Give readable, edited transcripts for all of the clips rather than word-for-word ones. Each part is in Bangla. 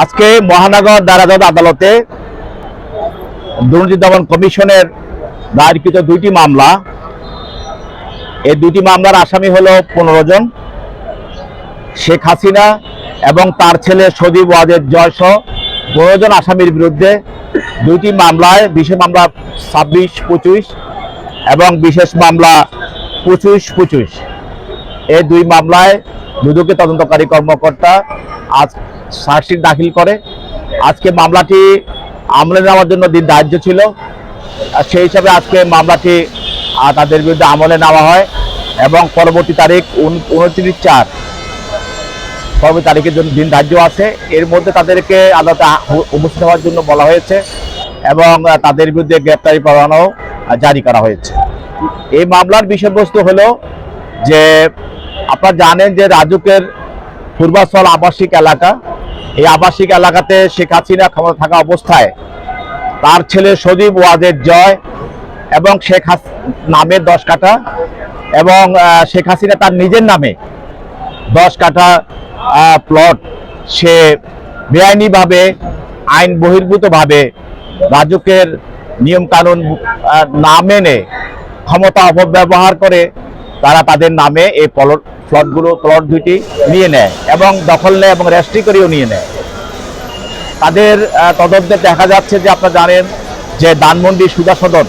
আজকে মহানগর দায়রা আদালতে দুর্নীতি দমন কমিশনের দায়েরকৃত দুইটি মামলা, এই দুইটি মামলার আসামি হলো 15 জন। শেখ হাসিনা এবং তার ছেলে সজীব ওয়াজেদ জয় সহ 15 জন আসামির বিরুদ্ধে দুইটি মামলায়, বিশেষ মামলা 26-25 এবং বিশেষ মামলা 25-25, এই দুই মামলায় দুদকের তদন্তকারী কর্মকর্তা আজ চার্জশিট দাখিল করে। আজকে মামলাটি আমলে নেওয়ার জন্য দিন ধার্য ছিল, সেই হিসাবে আজকে মামলাটি তাদের বিরুদ্ধে আমলে নেওয়া হয় এবং পরবর্তী তারিখ 29/4 পরবর্তী তারিখের জন্য দিন ধার্য আছে। এর মধ্যে তাদেরকে আদালতে উপস্থিত হওয়ার জন্য বলা হয়েছে এবং তাদের বিরুদ্ধে গ্রেপ্তারি পরোয়ানাও জারি করা হয়েছে। এই মামলার বিষয়বস্তু হলো যে, আপনারা জানেন যে রাজুকের পূর্বাচল আবাসিক এলাকা, এই আবাসিক এলাকাতে শেখ হাসিনা ক্ষমতা থাকা অবস্থায় তার ছেলে সজীব ওয়াজেদ জয় এবং শেখ নামে 10 কাঠা এবং শেখ হাসিনা তার নিজের নামে 10 কাঠা প্লট সে বেআইনিভাবে, আইন বহির্ভূতভাবে রাজুকের নিয়ম কানুন না মেনে ক্ষমতা অপব্যবহার করে তারা তাদের নামে এই প্লট দুইটি নিয়ে নেয় এবং দখল নেয় এবং রেজিস্ট্রি করেও নিয়ে নেয়। তাদের তদন্তে দেখা যাচ্ছে যে, আপনারা জানেন যে ধানমন্ডি সুধা সদন,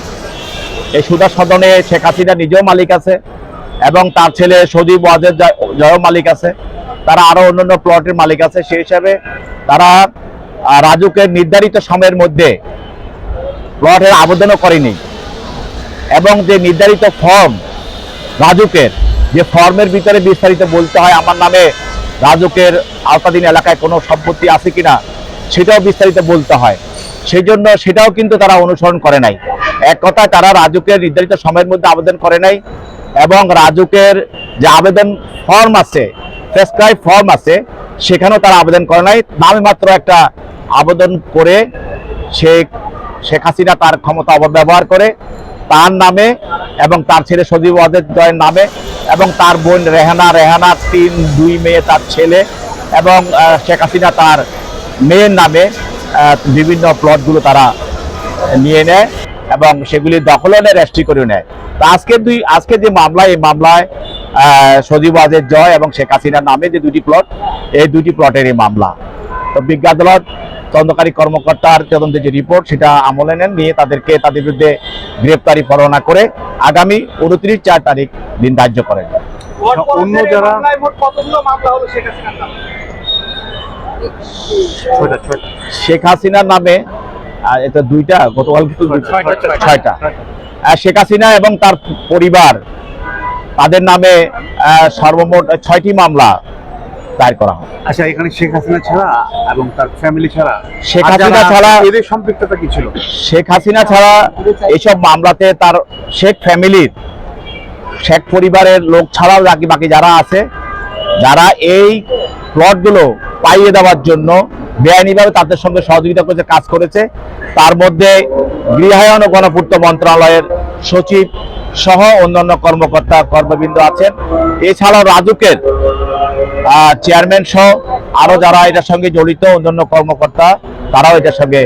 এই সুধা সদনে শেখ হাসিনা নিজেও মালিক আছে এবং তার ছেলে সজীব ওয়াজেদ জয়ও মালিক আছে, তারা আরো অন্যান্য প্লটের মালিক আছে। সেই হিসাবে তারা রাজুকের নির্ধারিত সময়ের মধ্যে প্লটের আবেদনও করেনি এবং যে নির্ধারিত ফর্ম রাজুকের, যে ফর্মের ভিতরে বিস্তারিত বলতে হয় আমার নামে রাজুকের আওতাধীন এলাকায় কোনো সম্পত্তি আছে কিনা, সেটাও বিস্তারিত বলতে হয়, সেই জন্য সেটাও কিন্তু তারা অনুসরণ করে নাই। এক কথায় তারা রাজুকের নির্ধারিত সময়ের মধ্যে আবেদন করে নাই এবং রাজুকের যে আবেদন ফর্ম আছে, প্রেসক্রাইব ফর্ম আছে, সেখানেও তারা আবেদন করে নাই। নামে মাত্র একটা আবেদন করে শেখ হাসিনা তার ক্ষমতা অপব্যবহার করে তার নামে এবং তার ছেলে সজীব ওয়াজেদ জয়ের নামে এবং তার বোন রেহানা 2 মেয়ে, তার ছেলে এবং শেখ হাসিনা তার মেয়ের নামে বিভিন্ন প্লটগুলো তারা নিয়ে নেয় এবং সেগুলি দখলও নেয়, রেজিস্ট্রি করে নেয়। তো আজকে যে মামলা, এই মামলায় সজীব ওয়াজেদ জয় এবং শেখ হাসিনার নামে যে দুটি প্লট, এই দুটি প্লটের এই মামলা। তো বিজ্ঞ আদালত তদন্তকারী কর্মকর্তার তদন্তে যে রিপোর্ট, সেটা আমলে নেন, নিয়ে তাদের বিরুদ্ধে গ্রেপ্তারি পরোয়ানা করে আগামী 29/4 তারিখ দিন ধার্য করেন। অন্য যারা শেখ হাসিনার নামে এটা 2টা, গতকাল 6টা। শেখ হাসিনা এবং তার পরিবার, তাদের নামে সর্বমোট 6টি মামলা দায়ের করা হয়। আচ্ছা, এখানে শেখ হাসিনা ছাড়া এবং তার ফ্যামিলি ছাড়া, শেখ হাসিনা ছাড়া এদের সম্পৃক্ততা কি ছিল? শেখ হাসিনা ছাড়া এইসব মামলাতে তার শেখ ফ্যামিলির, শেখ পরিবারের লোক ছাড়াও বাকি যারা আছে, যারা এই প্লটগুলো পাইয়ে দেওয়ার জন্য বেআইনিভাবে তাদের সঙ্গে সহযোগিতা করেছে, কাজ করেছে, তার মধ্যে গৃহায়ন ও গণপূর্ত মন্ত্রণালয়ের সচিব সহ অন্যান্য কর্মবৃন্দ আছেন। এছাড়াও রাজুকের চেয়ারম্যান সহ আরো যারা এটার সঙ্গে জড়িত অন্যান্য কর্মকর্তা, তারাও এটার সঙ্গে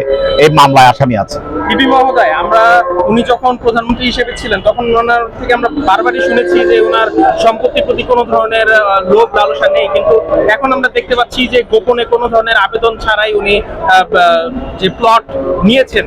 এই মামলায় আসামি আছে। বিপি মহোদয়, উনি যখন প্রধানমন্ত্রী হিসেবে ছিলেন তখন ওনার থেকে আমরা বারবারই শুনেছি যে ওনার সম্পত্তির প্রতি কোনো ধরনের লোভ লালসা নেই, কিন্তু এখন আমরা দেখতে পাচ্ছি যে গোপনে কোনো ধরনের আবেদন ছাড়াই উনি যে প্লট নিয়েছেন,